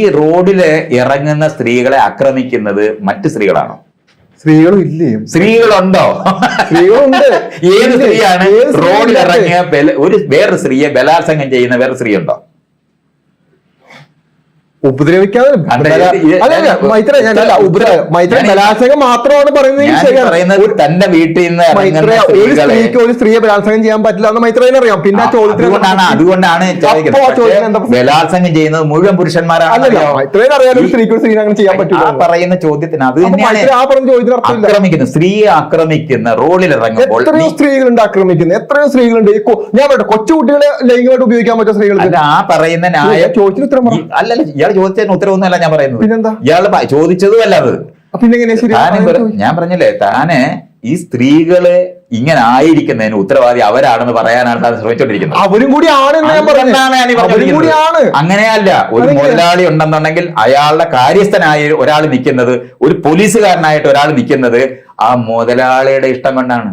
ഈ റോഡില് ഇറങ്ങുന്ന സ്ത്രീകളെ ആക്രമിക്കുന്നത് മറ്റു സ്ത്രീകളാണോ? സ്ത്രീകളും ഇല്ലേ? സ്ത്രീകളുണ്ടോ? സ്ത്രീകളുണ്ട്. ഏത് സ്ത്രീയാണ് റോഡിൽ ഇറങ്ങിയ വേറൊരു സ്ത്രീയെ ബലാത്സംഗം ചെയ്യുന്ന വേറെ സ്ത്രീ ഉണ്ടോ? ഉപദ്രവിക്കാതെ ബലാത്സംഗം മാത്രമാണ് പറയുന്നത്. തന്റെ വീട്ടിൽ നിന്ന് ഒരു സ്ത്രീയെ ബലാത്സംഗം ചെയ്യാൻ പറ്റില്ല എന്ന് മൈത്രേനെ അറിയാം. പിന്നെ ആ അതുകൊണ്ടാണ് ബലാത്സംഗം ചെയ്യുന്നത് മുഴുവൻ പുരുഷന്മാരാണ്. മൈത്രേനെ അറിയാലും സ്ത്രീക്ക് സ്ത്രീ അങ്ങനെ ചെയ്യാൻ പറ്റില്ല പറയുന്ന ചോദ്യത്തിന് അത് തന്നെയാണ് ആക്രമിക്കുന്നത്. സ്ത്രീയെ ആക്രമിക്കുന്ന റോഡിൽ ഇറങ്ങുമ്പോൾ എത്രയോ സ്ത്രീകളുണ്ട് ആക്രമിക്കുന്നത്. എത്രയോ സ്ത്രീകളുണ്ട്. ഞാൻ പറയട്ടെ, കൊച്ചുകുട്ടികളെ ലൈംഗികമായിട്ട് ഉപയോഗിക്കാൻ പറ്റുന്ന സ്ത്രീകൾ. ആ പറയുന്ന ന്യായം ചോദിച്ചിട്ട് ഉത്തരം അല്ലല്ല, ഇയാൾ ചോദിച്ചതിന് ഉത്തരവൊന്നുമല്ല ഞാൻ പറയുന്നത്. പിന്നെന്താ ഇയാള് ചോദിച്ചതും അല്ല അത്. ഞാൻ പറഞ്ഞില്ലേ, താന് ഈ സ്ത്രീകള് ഇങ്ങനെ ആയിരിക്കുന്നതിന് ഉത്തരവാദി അവരാണെന്ന് പറയാനാണ് താൻ ശ്രമിച്ചോണ്ടിരിക്കുന്നത്. അവരും കൂടിയാണ്. അങ്ങനെയല്ല, ഒരു മുതലാളി ഉണ്ടെന്നുണ്ടെങ്കിൽ അയാളുടെ കാര്യസ്ഥനായ ഒരാൾ നിൽക്കുന്നത്, ഒരു പോലീസുകാരനായിട്ട് ഒരാൾ നിൽക്കുന്നത് ആ മുതലാളിയുടെ ഇഷ്ടം കൊണ്ടാണ്.